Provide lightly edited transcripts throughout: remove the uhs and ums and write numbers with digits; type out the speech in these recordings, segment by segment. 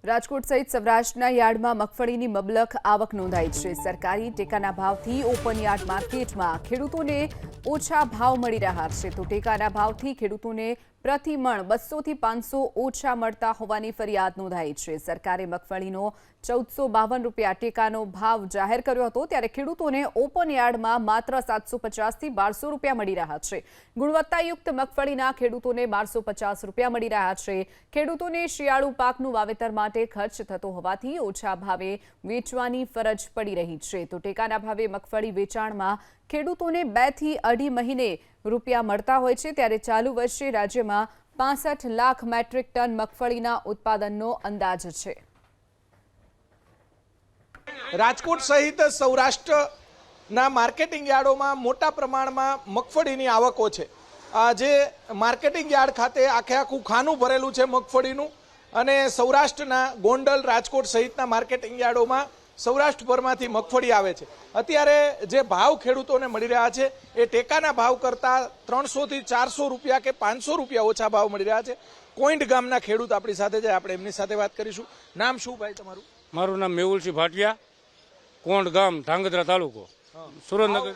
રાજકોટ સહિત સૌરાષ્ટ્રના યાર્ડમાં મગફળીની મબલખ આવક નોંધાઈ છે। સરકારી ટેકાના ભાવથી ઓપન યાર્ડ માર્કેટમાં ખેડૂતોને ઓછા ભાવ મળી રહ્યા છે, તો ટેકાના ભાવથી ખેડૂતોને પ્રતિ મણ 200 થી 500 ઓછા મળતા હોવાની ફરિયાદ નોંધાઈ છે। સરકારે મગફળીનો 1452 રૂપિયા ટેકાનો ભાવ જાહેર કર્યો હતો, ત્યારે ખેડૂતોને ઓપન યાર્ડમાં માત્ર 750 થી 1200 રૂપિયા મળી રહ્યા છે। ગુણવત્તાયુક્ત મગફળીના ખેડૂતોને 1250 રૂપિયા મળી રહ્યા છે। ખેડૂતોને શિયાળુ પાકનું વાવેતર માટે ખર્ચ થતો હોવાથી ઓછા ભાવે વેચવાની ફરજ પડી રહી છે, તો ટેકાના ભાવે મગફળી વેચાણમાં ખેડૂતોને 2 થી 2.5 મહિને રૂપિયા મળતા હોય છે, ત્યારે ચાલુ વર્ષે રાજ્યમાં 65 લાખ મેટ્રિક ટન મગફળીના ઉત્પાદનનો અંદાજ છે। રાજકોટ સહિત સૌરાષ્ટ્રના માર્કેટિંગ યાર્ડોમાં મોટા પ્રમાણમાં મગફળીની આવકો છે। જે માર્કેટિંગ યાર્ડ ખાતે આખું ખાનું ભરેલું છે મગફળીનું, અને સૌરાષ્ટ્રના ગોંડલ, રાજકોટ સહિતના માર્કેટિંગ યાર્ડોમાં સૌરાષ્ટ્રભરમાંથી મગફળી આવે છે। અત્યારે જે ભાવ ખેડૂતોને મળી રહ્યા છે એ ટેકાના ભાવ કરતાં 300 થી 400 રૂપિયા કે 500 રૂપિયા ઓછા ભાવ મળી રહ્યા છે। કોઈન્ટ ગામના ખેડૂત આપણી સાથે છે, આપણે એમની સાથે વાત કરીશું। નામ શું ભાઈ તમારું? મારું નામ મેહુલસિંહ ભાટિયા, કોંડ ગામ, ધાંગધ્રા તાલુકો, સુરેન્દ્રનગર।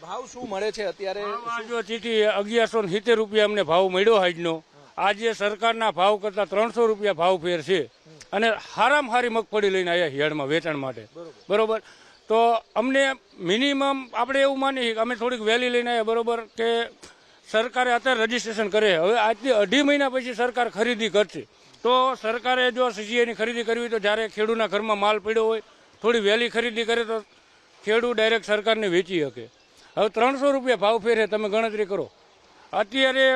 ભાવ શું મળે છે અત્યારે? જો ચીઠી 1170 રૂપિયા અમને ભાવ મળ્યો આજનો। આજે સરકારના ભાવ કરતા 300 રૂપિયા ભાવ ફેર છે, અને હારામાં હારી મગફળી લઈને આવ્યા યાર્ડમાં વેચાણ માટે, બરોબર। તો અમને મિનિમમ આપણે એવું માનીએ કે અમે થોડીક વહેલી લઈને આવ્યા, બરોબર, કે સરકારે અત્યારે રજીસ્ટ્રેશન કરે, હવે આજથી 2.5 મહિના પછી સરકાર ખરીદી કરશે, તો સરકારે જો સીસીઆઈની ખરીદી કરવી તો જ્યારે ખેડૂતના ઘરમાં માલ પડ્યો હોય થોડી વહેલી ખરીદી કરે તો ખેડૂત ડાયરેક્ટ સરકારને વેચી શકે। હવે 300 રૂપિયા ભાવ ફેરે, તમે ગણતરી કરો। અત્યારે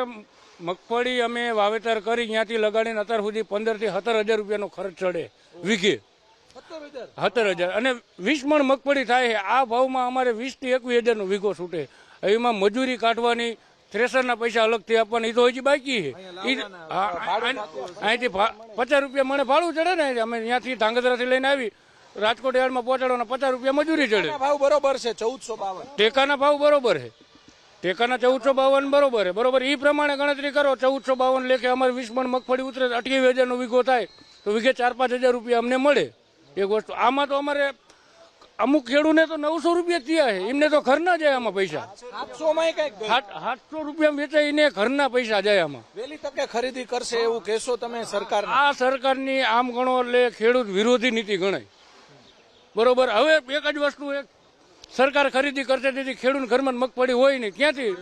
મગફળી અમે વાવેતર કરી ત્યાંથી લગાડીને અત્યાર સુધી 15 થી 17 હજાર રૂપિયાનો ખર્ચ ચડે વીઘે, 17 હજાર, અને 20 મણ મગફળી થાય। આ ભાવમાં અમારે 20 થી 21 હજારનો વીઘો છૂટે। એમાં મજૂરી કાઢવાની, થ્રેસરના પૈસા અલગથી આપવાના, એ તો હજી બાકી છે। અહીંથી 50 રૂપિયા મને ભાડું ચડે ને, અમે ત્યાંથી ધાંગધ્રાથી લઈને આવી રાજકોટ યાર્ડમાં પહોંચાડવાના 50 રૂપિયા મજૂરી ચડે। ભાવ બરોબર છે 1452, ટેકાના ભાવ બરોબર છે, ટેકાના 1452 બરોબર છે, બરોબર। એ પ્રમાણે ગણતરી કરો, 1452 લેખે અમારે 20 મણ મગફળી ઉતરે 28 હજારનો વીઘો થાય તો વીઘે 4-5 હજાર રૂપિયા અમને મળે એક વસ્તુ। આમાં તો અમારે અમુક ખેડૂને તો 900 રૂપિયા થયા છે, એમને તો ઘરના જાય આમાં પૈસા। 700 રૂપિયા વેચાય એને ઘરના પૈસા જાય આમાં। વહેલી તકે ખરીદી કરશે એવું કહેશો તમે સરકાર? આ સરકારની આમ ગણો એટલે ખેડૂત વિરોધી નીતિ ગણાય, બરોબર। હવે એક જ વસ્તુ, એક સરકાર ખરીદી કરશે તેથી ખેડૂત ઘરમાં મગફળી હોય નહીં, ક્યાંથી?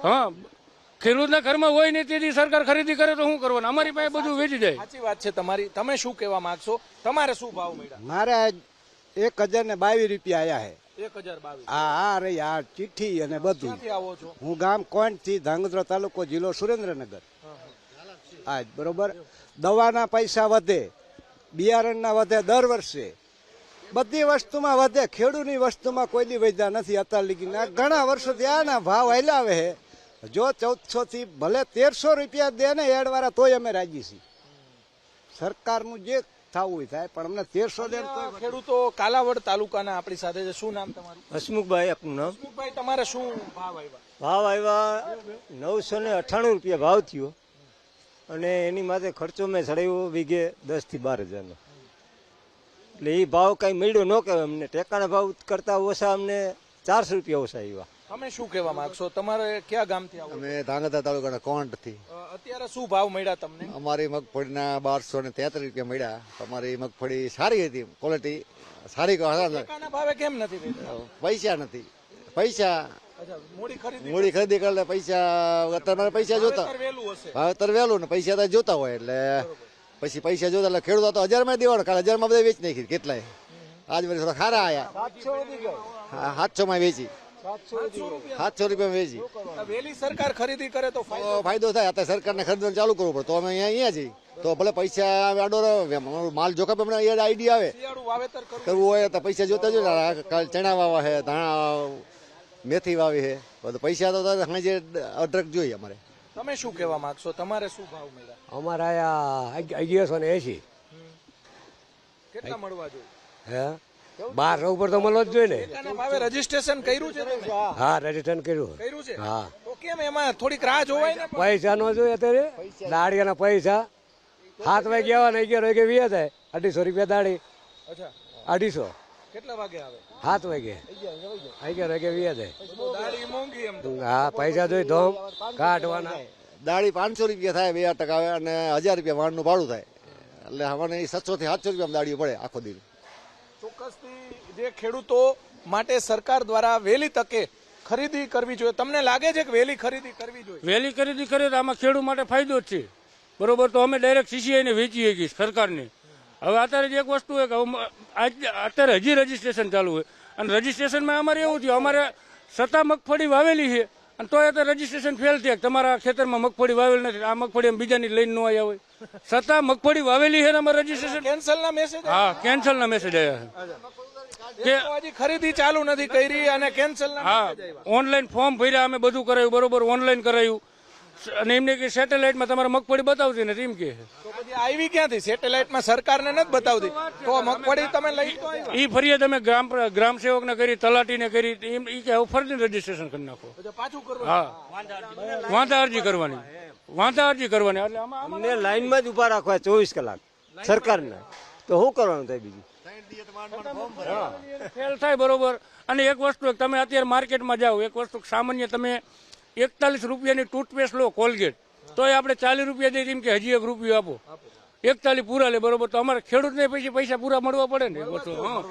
હા, ખેડૂતના ઘરમાં હોય નહીં તેથી સરકાર ખરીદી કરે તો શું કરવાનું? અમારી પાસે બધું વેચી જાય। સાચી વાત છે તમારી। તમે શું કહેવા માંગશો? તમારે શું ભાવ મળ્યા? મારે 1022 રૂપિયા આયા છે। 1022? હા, રે આ ચિઠ્ઠી અને બધું। ક્યાંથી આવો છો? હું ગામ કોંડ થી, ધાંગધ્રા તાલુકો, જિલ્લો સુરેન્દ્રનગર। આજ બરોબર। દવાના પૈસા વધે, બિયારણના વધે, દર વર્ષે બધી વસ્તુમાં વધે, ખેડૂતની વસ્તુમાં કોઈ દી વધ્યા નથી અત્યાર લગીના। ઘણા વર્ષોથી આના ભાવ હલાવે છે। જો 1400 થી ભલે 1300 રૂપિયા દે ને એડવાળા તોય અમે રાજી છીએ। સરકારનું જે થવું હોય થાય, પણ અમને 1300 દે તો। ખેડૂતો કાલાવડ તાલુકાના આપણી સાથે છે। શું નામ તમારું? હસમુખભાઈ આપનું નામ? હસમુખભાઈ, તમારે શું ભાવ આવ્યા? ભાવ આવ્યા 998 રૂપિયા ભાવ થયો, અને એની માથે ખર્ચો મેં ચડાવ્યો વીઘે 10 થી 12 હજારનો। એટલે એ ભાવ કઈ મળ્યો ન કહેવાય અમને। ટેકાના ભાવ કરતા ઓછા અમને 400 રૂપિયા ઓછા આવ્યા। તમે શું કહેવા માંગશો? તમારે ક્યાં ગામથી આવો? અમે ધાંગધ્રા તાલુકાના કોંડ થી। અત્યારે શું ભાવ મળ્યા તમને? અમારી મગફળીના 1233 રૂપિયા મળ્યા। અમારી મગફળી સારી હતી, ક્વોલિટી સારી। ટેકાના ભાવે કેમ નથી વેચતા? પૈસા નથી, પૈસા મૂડી ખરીદી કરે પૈસા, અત્યારે પૈસા જોતા, ભાવતર વહેલું ને પૈસા જોતા હોય એટલે પછી પૈસા જોતા એટલે ખેડૂતો તો 1000 માં દેવાનો, કાલે 1000 માં બધા વેચી નાખી કેટલાય। આજ વળી થોડા ખારા આયા, 700 માં વેચી, 700 રૂપિયા વેચી। વહેલી સરકાર ખરીદી કરે તો ફાયદો થાય। અત્યારે સરકારને ખરીદવાનું ચાલુ કરવું પડે તો અમે અહીંયા જઈએ તો ભલે પૈસા આડો માલ જોખમ અમને આઈડિયા આવે કરવું હોય તો પૈસા જોતા જો। ચણા વાવા છે, ધાણા, મેથી વાવી છે, બધું પૈસા તો જે અઢળક જોઈએ અમારે। તમે શું કહેવા માંગશો? તમારે શું ભાવ મળ્યા? અમારા આયા 1180। કેટલા મળવા જોઈએ? હે, 1200 ઉપર તો મળવો જ જોઈએ ને। ટેકાના ભાવે રજીસ્ટ્રેશન કર્યું છે તમે? હા, રજીસ્ટ્રેશન કર્યું છે। હા, તો કેમ એમાં થોડીક રાહ જોવાય ને? પૈસા નો જોઈએ અત્યારે, દાડિયાના પૈસા 7 વાગે આવવાના 11 વાગે વ્યા થાય 250 રૂપિયા દાડી અચ્છા 250 કેટલા વાગે આવે 7 વાગે 11 વાગે વ્યા થાય દાળી મોંઘી એમ તો હા પૈસા જોઈ ધોમ કાઢવાના દાળી 500 રૂપિયા થાય 2% આવે અને 1000 રૂપિયા વાણનું ભાડું થાય એટલે અમને 700 થી 700 રૂપિયા દાડીઓ પડે આખો દિન. ચોક્કસથી જે ખેડૂતો માટે સરકાર દ્વારા વહેલી તકે ખરીદી કરવી જોઈએ. તમને લાગે છે કે વહેલી ખરીદી કરવી જોઈએ? વહેલી ખરીદી કરીએ તો આમાં ખેડૂત માટે ફાયદો જ છે. બરોબર, તો અમે ડાયરેક્ટ સીસીઆઈને વેચીએ છીએ સરકારને. હવે અત્યારે જ એક વસ્તુ હોય કે અત્યારે હજી રજીસ્ટ્રેશન ચાલુ હોય અને રજીસ્ટ્રેશનમાં અમારે એવું થયું, અમારે સત્તા મગફળી વાવેલી છે અને તોય અત્યારે રજીસ્ટ્રેશન ફેલ થયા. તમારા ખેતરમાં મગફળી વાવેલ નથી, આ મગફળી એમ બીજાની લઈને ન આવ્યા હોય. સત્તા મગફળી વાવેલી છે ને અમારે રજીસ્ટ્રેશન કેન્સલના મેસેજ હા કેન્સલના મેસેજ આવ્યા છે. હજી ખરીદી ચાલુ નથી કરી અને કેન્સલના હા ઓનલાઈન ફોર્મ ભર્યા, અમે બધું કરાયું, બરોબર ઓનલાઈન કરાયું અને એમને કે સેટેલાઇટમાં તમારે મગફળી બતાવતી નથી એમ કે. તો પછી આવી ક્યાંથી? સેટેલાઇટમાં સરકારને નથી બતાવતી તો મગફળી તમે લઈ તો આવ્યા. ઈ ફરિયાદ અમે ગ્રામ સેવકને કરી, તલાટીને કરી, એમ ઈ કે હવે ફરીથી રજીસ્ટ્રેશન કરી નાખો. પછી પાછું કરવા હા વાંધા અરજી કરવાની, વાંધા અરજી કરવાની. એટલે આમાં અમને લાઈનમાં જ ઉભા રાખવા 24 કલાક સરકારને, તો શું કરવાનું થાય બીજું? ફેલ થાય બરોબર. અને એક વસ્તુ તમે અત્યારે માર્કેટમાં જાઓ, એક વસ્તુ સામાન્ય તમે 41 રૂપિયાની ટૂથપેસ્ટ લો કોલગેટ, તોય આપણે 40 રૂપિયા દઈએ એમ કે હજી 1 રૂપિયો આપો, 41 પૂરા લે બરોબર. તો અમારે ખેડૂતને પછી પૈસા પૂરા મળવા પડે ને એક વસ્તુ. હા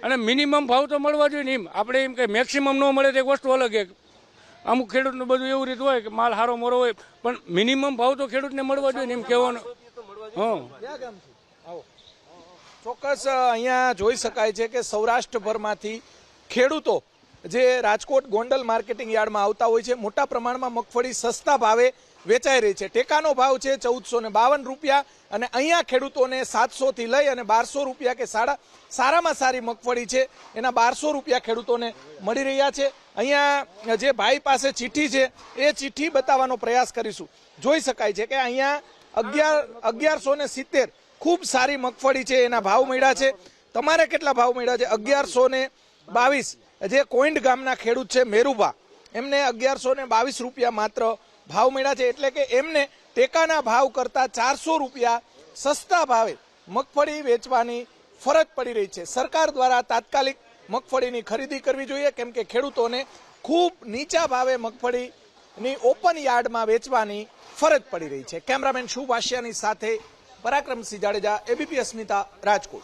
અને મિનિમમ ભાવ તો મળવા જોઈએ ને. એમ આપણે એમ કે મેક્સિમમ ન મળે તો એક વસ્તુ અલગ. એક અમુક ખેડૂતનું બધું એવું રીત હોય કે માલ સારો મોરો હોય, પણ મિનિમમ ભાવ તો ખેડૂતને મળવા જોઈએ ને એમ કહેવાનું. હા ચોક્કસ અહીંયા જોઈ શકાય છે કે સૌરાષ્ટ્રભરમાંથી ખેડૂતો જે રાજકોટ ગોંડલ માર્કેટિંગ યાર્ડમાં આવતા હોય છે, મોટા પ્રમાણમાં મગફળી સસ્તા ભાવે વેચાઈ રહી છે. ટેકાનો ભાવ છે 1452 રૂપિયા અને અહીંયા ખેડૂતોને 700 થી લઈ અને 1200 રૂપિયા કે સારામાં સારી મગફળી છે એના 1200 રૂપિયા ખેડૂતોને મળી રહ્યા છે. અહીંયા જે ભાઈ પાસે ચિઠ્ઠી છે એ ચિઠ્ઠી બતાવવાનો પ્રયાસ કરીશું. જોઈ શકાય છે કે અહીંયા 1170 ખૂબ સારી મગફળી છે એના ભાવ મળ્યા છે. તમારે કેટલા ભાવ મળ્યા છે? 1122. જે કોઈન્ડ ગામના ખેડૂત છે મેરુભા, એમને 1122 રૂપિયા માત્ર ભાવ મળ્યા છે. એટલે કે એમને ટેકાના ભાવ કરતા 400 રૂપિયા સસ્તા ભાવે મગફળી વેચવાની ફરજ પડી રહી છે. સરકાર દ્વારા તાત્કાલિક મગફળીની ખરીદી કરવી જોઈએ, કેમ કે ખેડૂતોને ખૂબ નીચા ભાવે મગફળીની ઓપન યાર્ડમાં વેચવાની ફરજ પડી રહી છે. કેમેરામેન શુભ આશિયાની સાથે પરાક્રમસિંહ જાડેજા, એબીપી અસ્મિતા, રાજકોટ.